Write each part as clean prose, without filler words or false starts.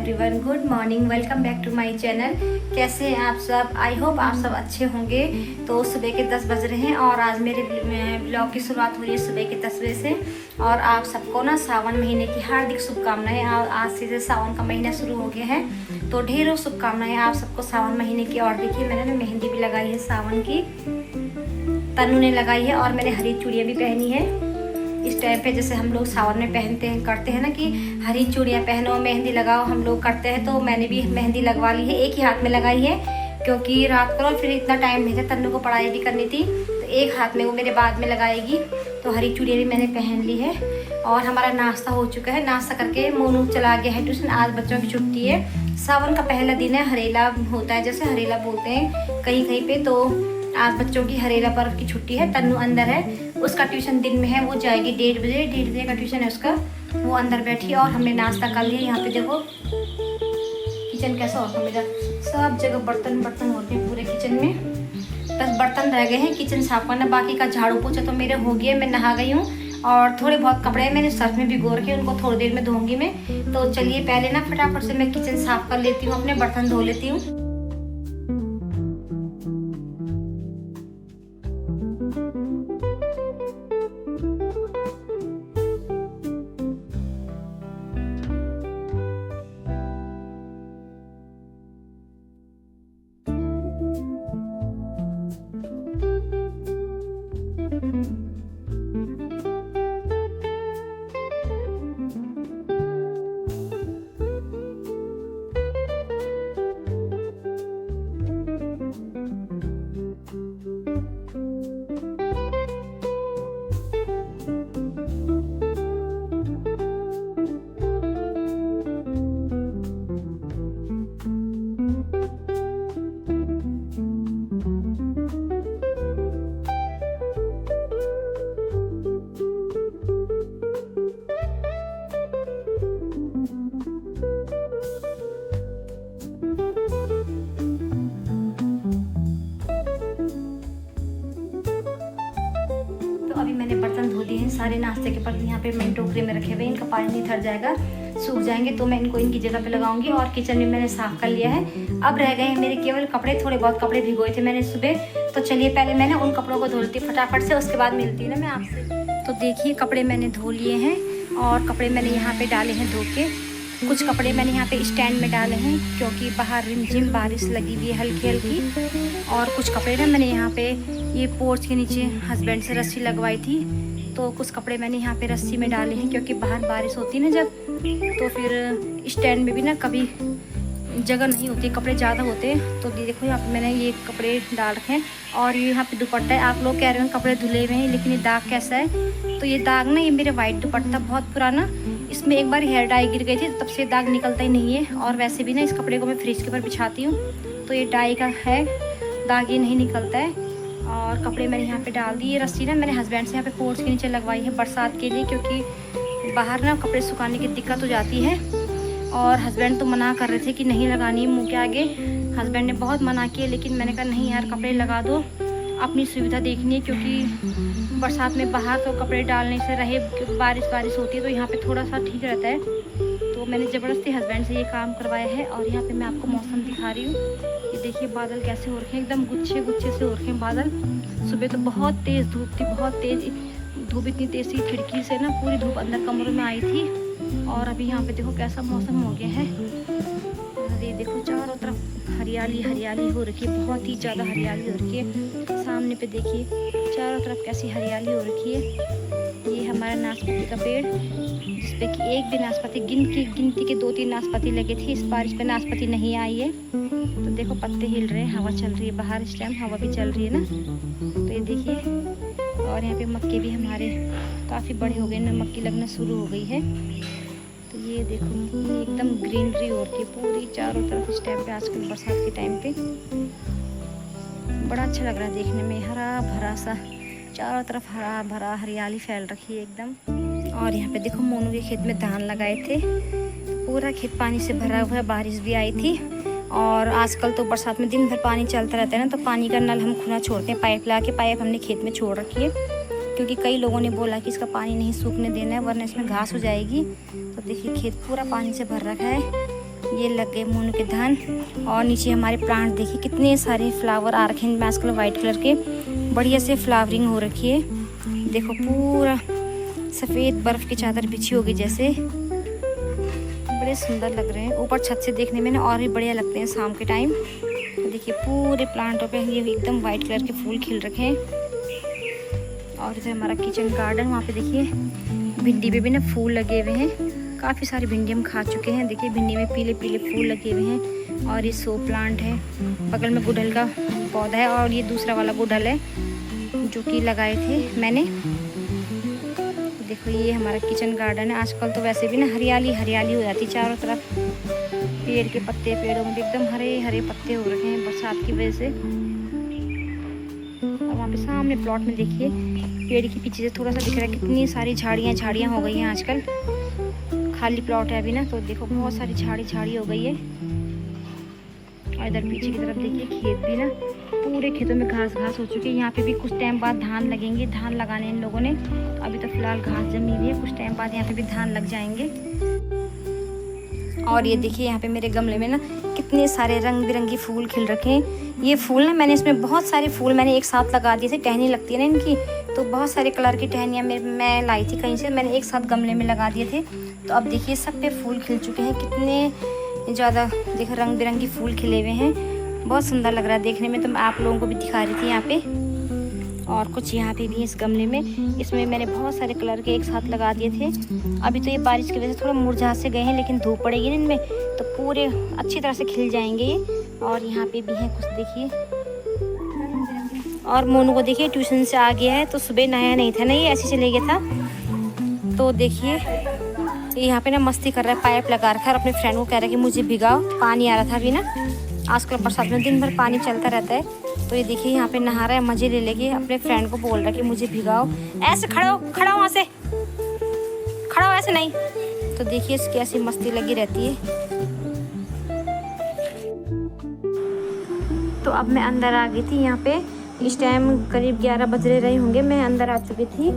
Everyone, good morning. Welcome back to my channel. कैसे हैं आप सब? आई होप आप सब अच्छे होंगे। तो सुबह के 10 बज रहे हैं और आज मेरे ब्लॉग की शुरुआत हो रही है सुबह के 10 बजे से। और आप सबको ना सावन महीने की हार्दिक शुभकामनाएं। आज से सावन का महीना शुरू हो गया है, तो ढेरों शुभकामनाएं आप सबको सावन महीने की। और देखिए मैंने ना मेहंदी भी लगाई है सावन की, तन्नू ने लगाई है और मैंने हरी चूड़ियाँ भी पहनी है। इस टाइम पे जैसे हम लोग सावन में पहनते हैं करते हैं ना कि हरी चूड़ियाँ पहनो, मेहंदी लगाओ, हम लोग करते हैं। तो मैंने भी मेहंदी लगवा ली है, एक ही हाथ में लगाई है क्योंकि रात को फिर इतना टाइम नहीं था, तन्नू को पढ़ाई भी करनी थी, तो एक हाथ में वो मेरे बाद में लगाएगी। तो हरी चूड़ियाँ भी मैंने पहन ली है और हमारा नाश्ता हो चुका है। नाश्ता करके मोनू चला गया है ट्यूशन, आज बच्चों की छुट्टी है। सावन का पहला दिन है, हरेला होता है, जैसे हरेला बोलते हैं कहीं कहीं पे। तो आज बच्चों की हरेला पर्व की छुट्टी है। तन्नू अंदर है, उसका ट्यूशन दिन में है, वो जाएगी 1:30 बजे, 1:30 बजे का ट्यूशन है उसका। वो अंदर बैठी और हमने नाश्ता कर लिया। यहाँ पे देखो किचन कैसा होता मेरा, सब जगह बर्तन बर्तन होते हैं पूरे किचन में। बस बर्तन रह गए हैं किचन साफ करना, बाकी का झाड़ू पोछा तो मेरे हो गए। मैं नहा गई हूँ और थोड़े बहुत कपड़े मैंने सर्फ में भिगो रखे, उनको थोड़ी देर में धोऊंगी मैं। तो चलिए पहले ना फटाफट से मैं किचन साफ कर लेती हूँ, अपने बर्तन धो लेती हूँ। अभी मैंने बर्तन धो दिए हैं सारे, नाश्ते के बर्तन यहाँ पे मैंने टोकरी में रखे हुए, इनका पानी नहीं ठहर जाएगा, सूख जाएंगे तो मैं इनको इनकी जगह पे लगाऊंगी। और किचन में मैंने साफ कर लिया है। अब रह गए हैं मेरे केवल कपड़े, थोड़े बहुत कपड़े भिगोए थे मैंने सुबह। तो चलिए पहले मैंने उन कपड़ों को धो लेती हूँ फटाफट से, उसके बाद मिलती है ना मैं आपसे। तो देखिए कपड़े मैंने धो लिए हैं और कपड़े मैंने यहाँ पे डाले हैं धो के। कुछ कपड़े मैंने यहाँ पे स्टैंड में डाले हैं क्योंकि बाहर रिमझिम बारिश लगी हुई है हल्की हल्की। और कुछ कपड़े ना मैंने यहाँ पे ये पोर्च के नीचे हस्बैंड से रस्सी लगवाई थी, तो कुछ कपड़े मैंने यहाँ पे रस्सी में डाले हैं क्योंकि बाहर बारिश होती है ना जब, तो फिर स्टैंड में भी ना कभी जगह नहीं होती, कपड़े ज़्यादा होते हैं। तो देखो यहाँ पे मैंने ये कपड़े डाल रखे हैं। और ये यहाँ पे दुपट्टा है, आप लोग कह रहे हैं कपड़े धुले हुए हैं लेकिन ये दाग कैसा है। तो ये दाग ना, ये मेरे वाइट दुपट्टा बहुत पुराना, इसमें एक बार हेयर डाई गिर गई थी, तब से दाग निकलता ही नहीं है। और वैसे भी ना इस कपड़े को मैं फ्रिज के ऊपर बिछाती हूँ तो ये डाई का है, दाग ये नहीं निकलता है। और कपड़े मैंने यहाँ पे डाल दी। ये रस्सी ना मैंने हस्बैंड से यहाँ पे पोर्च के नीचे लगवाई है बरसात के लिए, क्योंकि बाहर ना कपड़े सुखाने की दिक्कत हो जाती है। और हस्बैंड तो मना कर रहे थे कि नहीं लगानी मुँह के आगे, हस्बैंड ने बहुत मना किया, लेकिन मैंने कहा नहीं यार कपड़े लगा दो, अपनी सुविधा देखनी है, क्योंकि बरसात में बाहर तो कपड़े डालने से रहे, बारिश होती है तो यहाँ पे थोड़ा सा ठीक रहता है। तो मैंने ज़बरदस्ती हस्बैंड से ये काम करवाया है। और यहाँ पे मैं आपको मौसम दिखा रही हूँ, ये देखिए बादल कैसे हो रखे हैं, एकदम गुच्छे गुच्छे से हो रखे हैं बादल। सुबह तो बहुत तेज़ धूप थी, बहुत तेज़ धूप, इतनी तेज़ थी खिड़की से ना पूरी धूप अंदर कमरे में आई थी। और अभी यहाँ पे देखो कैसा मौसम हो गया है। अरे देखो चारों तरफ हरियाली हरियाली हो रखी है, बहुत ही ज़्यादा हरियाली हो रखी है। सामने पे देखिए चारों तरफ कैसी हरियाली हो रखी है। ये हमारा नाशपाती का पेड़, जिसपे कि एक भी नाशपाती, गिनती के 2-3 नाशपाती लगे थे, इस बार इस पे नाशपाती नहीं आई है। तो देखो पत्ते हिल रहे हैं, हवा चल रही है बाहर, इस टाइम हवा भी चल रही है ना। तो ये देखिए, और यहाँ पे मक्के भी हमारे काफ़ी बड़े हो गए ना, मक्की लगना शुरू हो गई है। तो ये देखो एकदम ग्रीनरी हो रही है पूरी चारों तरफ इस टाइम पे, आजकल बरसात के टाइम पे बड़ा अच्छा लग रहा है देखने में, हरा भरा सा, चारों तरफ हरा भरा हरियाली फैल रखी है एकदम। और यहाँ पे देखो मोनू के खेत में धान लगाए थे, पूरा खेत पानी से भरा हुआ है, बारिश भी आई थी। और आजकल तो बरसात में दिन भर पानी चलता रहता है ना, तो पानी का नल हम खुला छोड़ते हैं, पाइप ला के, पाइप हमने खेत में छोड़ रखी है क्योंकि कई लोगों ने बोला कि इसका पानी नहीं सूखने देना है वरना इसमें घास हो जाएगी। तो देखिए खेत पूरा पानी से भर रखा है ये लग गए मोनू के धान। और नीचे हमारे प्लांट देखिए कितने सारे फ्लावर आ रखे हैं मैस्कल वाइट कलर के, बढ़िया से फ्लावरिंग हो रखी है। देखो पूरा सफ़ेद बर्फ़ की चादर बिछी होगी जैसे, बड़े सुंदर लग रहे हैं। ऊपर छत से देखने में ना और भी बढ़िया लगते हैं शाम के टाइम। देखिए पूरे प्लांटों पे ये एकदम वाइट कलर के फूल खिल रखे हैं। और इधर हमारा किचन गार्डन, वहाँ पे देखिए भिंडी पे भी ना फूल लगे हुए हैं। काफ़ी सारी भिंडी हम खा चुके हैं। देखिए भिंडी में पीले पीले फूल लगे हुए हैं। और ये शो प्लांट है, बगल में गुड़हल का पौधा है। और ये दूसरा वाला गुड़हल है जो कि लगाए थे मैंने। देखो ये हमारा किचन गार्डन है। आजकल तो वैसे भी ना हरियाली हरियाली हो जाती है चारों तरफ। पेड़ के पत्ते, पेड़ों में भी एकदम हरे हरे पत्ते हो रखे हैं बरसात की वजह से। और वहाँ पे सामने प्लॉट में देखिए पेड़ के पीछे से थोड़ा सा दिख रहा है कितनी सारी झाड़ियाँ हो गई हैं आजकल। खाली प्लॉट है अभी ना, तो देखो बहुत सारी झाड़ी हो गई है। और इधर पीछे की तरफ देखिए खेत भी ना पूरे खेतों में घास हो चुकी है। यहाँ पे भी कुछ टाइम बाद धान लगेंगे, धान लगाने इन लोगों ने। तो अभी तो फिलहाल घास जमी हुई है, कुछ टाइम बाद यहाँ पे भी धान लग जाएंगे। और ये देखिए यहाँ पे मेरे गमले में ना कितने सारे रंग बिरंगी फूल खिल रखे हैं। ये फूल ना मैंने इसमें बहुत सारे फूल मैंने एक साथ लगा दिए थे, टहनी लगती है ना इनकी, तो बहुत सारे कलर की टहनियाँ मैं लाई थी कहीं से, मैंने एक साथ गमले में लगा दिए थे। तो अब देखिए सब पे फूल खिल चुके हैं, कितने ज़्यादा देखो रंग बिरंगी फूल खिले हुए हैं। बहुत सुंदर लग रहा है देखने में। तो मैं आप लोगों को भी दिखा रही थी यहाँ पे। और कुछ यहाँ पे भी इस गमले में, इसमें मैंने बहुत सारे कलर के एक साथ लगा दिए थे। अभी तो ये बारिश की वजह से थोड़ा मुरझा से गए हैं, लेकिन धूप पड़ेगी ना इनमें तो पूरे अच्छी तरह से खिल जाएंगे ये। और यहाँ पे भी है कुछ देखिए। और मोनू को देखिए ट्यूशन से आ गया है, तो सुबह नहाया नहीं था ना, ये ऐसे चले गया था। तो देखिए यहाँ पे ना मस्ती कर रहा है, पाइप लगा रखा है और अपने फ्रेंड को कह रहा है कि मुझे भिगाओ। पानी आ रहा था अभी ना, आजकल बरसात में दिन भर पानी चलता रहता है। तो ये देखिए यहाँ पे नहा रहा है, मजे ले लेके अपने फ्रेंड को बोल रहा है कि मुझे भिगाओ। ऐसे खड़ा हो वहाँ से, खड़ा हो ऐसे नहीं। तो देखिए इसकी ऐसी मस्ती लगी रहती है। तो अब मैं अंदर आ गई थी। यहाँ पे इस टाइम करीब 11 बज रहे होंगे, मैं अंदर आ चुकी थी।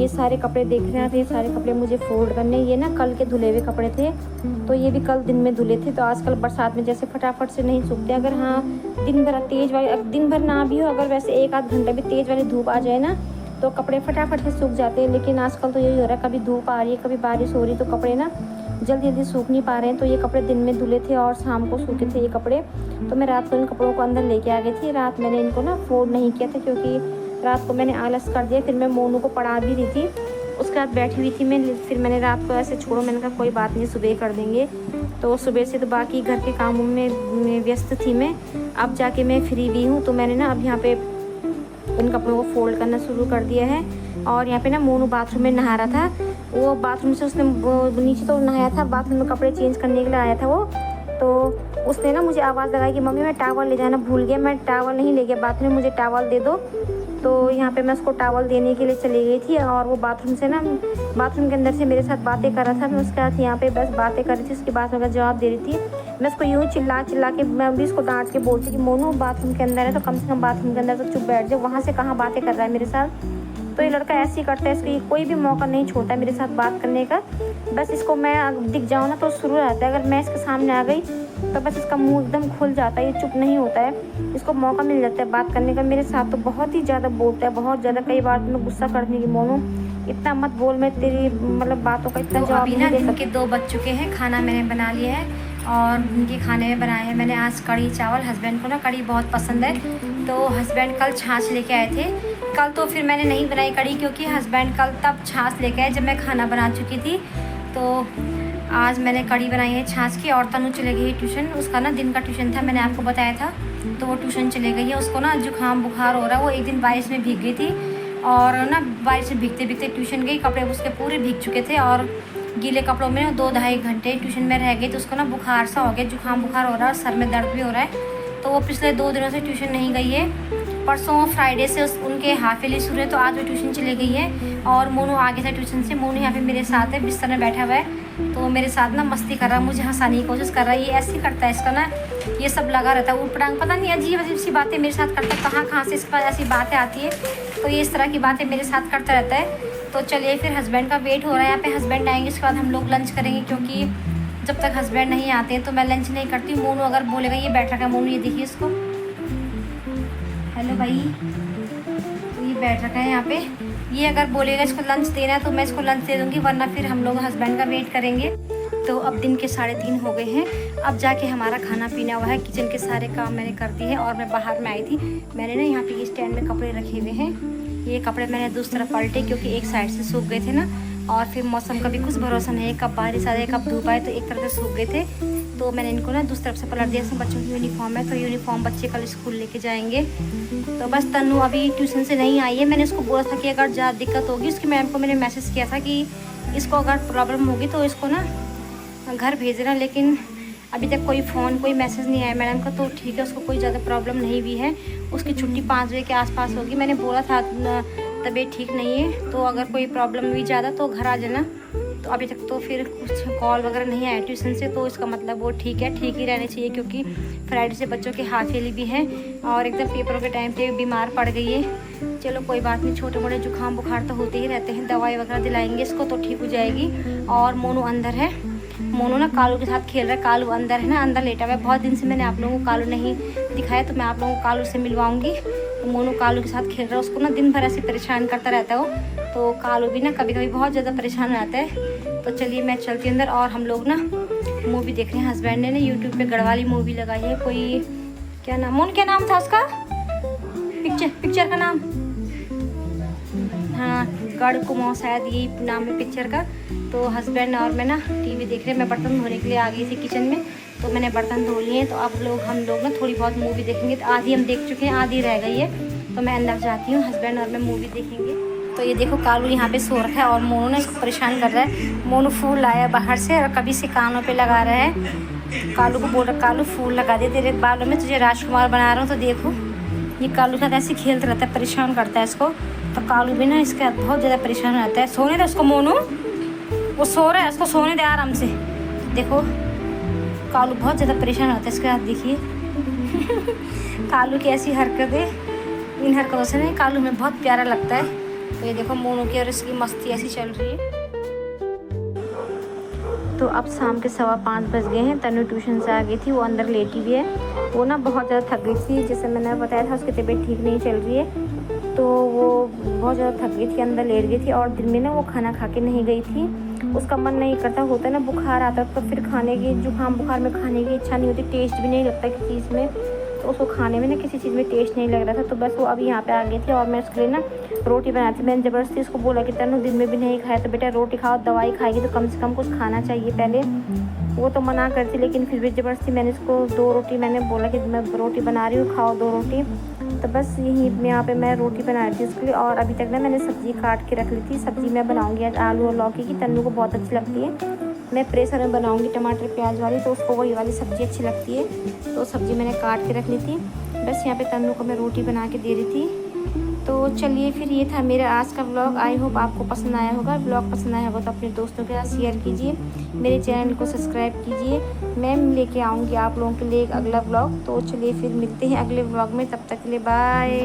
ये सारे कपड़े देख रहे हैं, ये सारे कपड़े मुझे फोल्ड करने, ये ना कल के धुले हुए कपड़े थे, तो ये भी कल दिन में धुले थे। तो आजकल बरसात में जैसे फटाफट से नहीं सूखते। अगर हाँ दिन भर तेज़ वाली, दिन भर ना भी हो, अगर वैसे एक आध घंटा भी तेज़ वाली धूप आ जाए ना तो कपड़े फटाफट से सूख जाते हैं। लेकिन आजकल तो यही हो रहा है, कभी धूप आ रही है कभी बारिश हो रही है, तो कपड़े ना जल्दी सूख नहीं पा रहे हैं। तो ये कपड़े दिन में धुले थे और शाम को सूखे थे ये कपड़े। तो मैं रात को इन कपड़ों को अंदर लेके आ गई थी। रात मैंने इनको ना फोल्ड नहीं किया था, क्योंकि रात को मैंने आलस कर दिया। फिर मैं मोनू को पढ़ा भी रही थी, उसके बाद बैठी हुई थी मैं। फिर मैंने रात को ऐसे छोड़ो, मैंने कहा कोई बात नहीं सुबह कर देंगे। तो सुबह से तो बाकी घर के कामों में व्यस्त थी मैं। अब जाके मैं फ्री भी हूँ, तो मैंने ना अब यहाँ पे इन कपड़ों को फोल्ड करना शुरू कर दिया है। और यहाँ पे ना मोनू बाथरूम में नहा रहा था, वो बाथरूम से उसने नीचे तो नहाया था, बाथरूम में कपड़े चेंज करने के लिए आया था वो। तो उसने ना मुझे आवाज़ लगाई कि मम्मी मैं टावल ले जाना भूल गया। मैं टावल नहीं ले गया बाथरूम में, मुझे टावल दे दो। तो यहाँ पे मैं उसको टावल देने के लिए चली गई थी। और वो बाथरूम से ना, बाथरूम के अंदर से मेरे साथ बातें कर रहा था। मैं उसके साथ यहाँ पे बस बातें कर रही थी, उसके बाद मैं जवाब दे रही थी। मैं उसको यूँ चिल्ला के मैं भी उसको डांट के बोलती कि मोनू बाथरूम के अंदर है तो कम से कम बाथरूम के अंदर तो चुप बैठ जाओ, वहाँ से कहाँ बातें कर रहा है मेरे साथ। तो ये लड़का ऐसे ही करता है, इसको कोई भी मौका नहीं छोड़ता है मेरे साथ बात करने का। बस इसको मैं दिख जाऊँ ना तो शुरू रहता है, अगर मैं इसके सामने आ गई तो बस इसका मुंह एकदम खुल जाता है, ये चुप नहीं होता है। इसको मौका मिल जाता है बात करने का मेरे साथ, तो बहुत ही ज़्यादा बोलता है, बहुत ज़्यादा। कई बार तो मैं गुस्सा करने की मोनू इतना मत बोल, मैं तेरी मतलब बातों का इतना जवाब नहीं दे सकती। 2 बज चुके हैं, खाना मैंने बना लिया है और उनके खाने में बनाए हैं मैंने आज कढ़ी चावल। हस्बैंड को ना कढ़ी बहुत पसंद है, तो हस्बैंड कल छाछ लेके आए थे। कल तो फिर मैंने नहीं बनाई कढ़ी, क्योंकि हस्बैंड कल तब छाछ लेके आए जब मैं खाना बना चुकी थी। तो आज मैंने कढ़ी बनाई है छाछ की। और तनु चले गई है ट्यूशन, उसका ना दिन का ट्यूशन था, मैंने आपको बताया था। तो वो ट्यूशन चले गई है, उसको ना जुकाम बुखार हो रहा है। वो एक दिन बारिश में भीग गई थी और ना बारिश में भीगते भीगते ट्यूशन गई, कपड़े उसके पूरे भीग चुके थे और गीले कपड़ों में 2-2.5 घंटे ट्यूशन में रह गई। तो उसको ना बुखार सा हो गया, जुकाम बुखार हो रहा है और सर में दर्द भी हो रहा है। तो वो पिछले 2 दिनों से ट्यूशन नहीं गई है। परसों फ्राइडे से उनके हाफ ईयरली शुरू है, तो आज वो ट्यूशन चली गई है। और मोनू आ गया था ट्यूशन से। मोनू यहाँ पे मेरे साथ है, बिस्तर में बैठा हुआ है, तो वो मेरे साथ ना मस्ती कर रहा है, मुझे हंसाने की कोशिश कर रहा है। ये ऐसे ही करता है, इसका ना ये सब लगा रहता है ऊट-पटांग, पता नहीं अजीब अजीब सी बातें मेरे साथ करता है, कहाँ से इसके पास ऐसी बातें आती है। तो ये इस तरह की बातें मेरे साथ करता रहता है। तो चलिए फिर हस्बैंड का वेट हो रहा है यहाँ पे, हस्बैंड आएंगे उसके बाद हम लोग लंच करेंगे, क्योंकि जब तक हस्बैंड नहीं आते हैं तो मैं लंच नहीं करती। मोनू अगर बोलेगा ये बैठ रखा है, मोनू ये देखिए इसको, हेलो भाई, तो ये बैठ रखा है यहाँ पे। ये अगर बोलेगा इसको लंच देना है तो मैं इसको लंच दे दूँगी, वरना फिर हम लोग हस्बैंड का वेट करेंगे। तो अब दिन के 3:30 हो गए हैं। अब जाके हमारा खाना पीना हुआ है, किचन के सारे काम मैंने कर दिए हैं और मैं बाहर में आई थी। मैंने ना यहाँ पे स्टैंड में कपड़े रखे हुए हैं। ये कपड़े मैंने दूसरी तरफ पलटे क्योंकि एक साइड से सूख गए थे ना, और फिर मौसम का भी कुछ भरोसा नहीं है, कब बारिश आ जाए कब धूप आए, तो एक तरफ से सूख गए थे। तो मैंने इनको ना दूसरी तरफ से पलट दिया। इसमें बच्चों की यूनिफॉर्म है, तो यूनिफॉर्म बच्चे कल स्कूल लेके जाएंगे। तो बस तन्नू अभी ट्यूशन से नहीं आई है। मैंने उसको बोला था कि अगर ज़्यादा दिक्कत होगी, उसकी मैम को मैंने मैसेज किया था कि इसको अगर प्रॉब्लम होगी तो इसको ना घर भेजना, लेकिन अभी तक कोई फ़ोन कोई मैसेज नहीं आया मैडम का। तो ठीक है, उसको कोई ज़्यादा प्रॉब्लम नहीं भी है। उसकी छुट्टी 5 बजे के आसपास होगी। मैंने बोला था तबीयत ठीक नहीं है, तो अगर कोई प्रॉब्लम भी ज़्यादा तो घर आ जाना। तो अभी तक तो फिर कुछ कॉल वगैरह नहीं आया ट्यूशन से, तो इसका मतलब वो ठीक है, ठीक ही रहने चाहिए, क्योंकि फ्राइडे से बच्चों के हाफ ईयरली भी हैं और एकदम पेपरों के टाइम पे बीमार पड़ गई है। चलो कोई बात नहीं, छोटे मोटे जुकाम बुखार तो होते ही रहते हैं, दवाई वगैरह दिलाएंगे इसको तो ठीक हो जाएगी। और मोनू अंदर है, मोनू ना कालू के साथ खेल रहा है। कालू अंदर है ना, अंदर लेटा हुआ है। बहुत दिन से मैंने आप लोगों को कालू नहीं दिखाया, तो मैं आप लोगों को कालू से मिलवाऊंगी। तो मोनू कालू के साथ खेल रहा है, उसको ना दिन भर ऐसे परेशान करता रहता है वो। तो कालू भी ना कभी कभी बहुत ज़्यादा परेशान रहता है। तो चलिए मैं चलती अंदर, और हम लोग ना मूवी देख रहे हैं। हस्बैंड ने ना यूट्यूब पे गढ़वाली मूवी लगाई है, कोई क्या नाम, मोन क्या नाम था उसका, पिक्चर का नाम, हाँ गढ़ कुमाऊं शायद यही नाम है पिक्चर का। तो हस्बैंड और मैं ना टीवी देख रहे हैं। मैं बर्तन धोने के लिए आ गई थी किचन में, तो मैंने बर्तन धो लिए हैं। तो अब हम लोग ना थोड़ी बहुत मूवी देखेंगे। तो आधी हम देख चुके हैं, आधी रह गई है, तो मैं अंदर जाती हूँ, हस्बैंड और मैं मूवी देखेंगे। तो ये देखो कालू यहाँ पे सो रखा है और मोनू ने इसको परेशान कर रहा है। मोनू फूल लाया बाहर से और कभी से कानों पे लगा रहा है। कालू को बोल रहा, कालू फूल लगा दे तेरे बालों में, तुझे राजकुमार बना रहा हूँ। तो देखो ये कालू का कैसे खेलता रहता है, परेशान करता है इसको। तो कालू भी ना इसका बहुत ज़्यादा परेशान रहता है। सोने दे उसको मोनू, वो सो रहा है, उसको सोने दे आराम से। देखो कालू बहुत ज़्यादा परेशान होता है इसके साथ, देखिए कालू की ऐसी हरकतें, इन हरकतों से ना कालू में बहुत प्यारा लगता है। तो ये देखो मोनू की और इसकी मस्ती ऐसी चल रही है। तो अब शाम के 5:15 बज गए हैं। तनु ट्यूशन से आ गई थी, वो अंदर लेटी हुई है। वो ना बहुत ज़्यादा थक गई थी, जैसे मैंने बताया था उसकी तबीयत ठीक नहीं चल रही है, तो वो बहुत ज़्यादा थक गई थी, अंदर लेट गई थी। और दिन में ना वो खाना खा के नहीं गई थी, उसका मन नहीं करता, होता है ना बुखार आता तो फिर खाने की, जुकाम बुखार में खाने की इच्छा नहीं होती, टेस्ट भी नहीं लगता किसी चीज़ में। तो उसको खाने में ना किसी चीज़ में टेस्ट नहीं लग रहा था। तो बस वो अभी यहाँ पे आ गई थी और मैं उसके लिए ना रोटी बनाई थी। मैंने ज़बरदस्ती उसको बोला कि तनु दिन में भी नहीं खाया तो बेटा रोटी खाओ, दवाई खाएगी तो कम से कम कुछ खाना चाहिए पहले। वो तो मना करती, लेकिन फिर भी ज़बरदस्ती मैंने उसको 2 रोटी, मैंने बोला कि मैं रोटी बना रही हूँ, खाओ 2 रोटी। तो बस यहीं यहाँ पे मैं रोटी बना रही थी उसके लिए। और अभी तक ना मैंने सब्ज़ी काट के रख ली थी। सब्ज़ी मैं बनाऊँगी आज आलू और लौकी की, तन्नू को बहुत अच्छी लगती है। मैं प्रेशर में बनाऊँगी टमाटर प्याज वाली, तो उसको वही वाली सब्ज़ी अच्छी लगती है। तो सब्ज़ी मैंने काट के रख ली थी। बस यहाँ पे तन्नू को मैं रोटी बना के दे रही थी। तो चलिए फिर ये था मेरा आज का व्लॉग। आई होप आपको पसंद आया होगा। व्लॉग पसंद आया होगा तो अपने दोस्तों के साथ शेयर कीजिए, मेरे चैनल को सब्सक्राइब कीजिए। मैं लेके आऊँगी आप लोगों के लिए एक अगला व्लॉग। तो चलिए फिर मिलते हैं अगले व्लॉग में, तब तक के लिए बाय।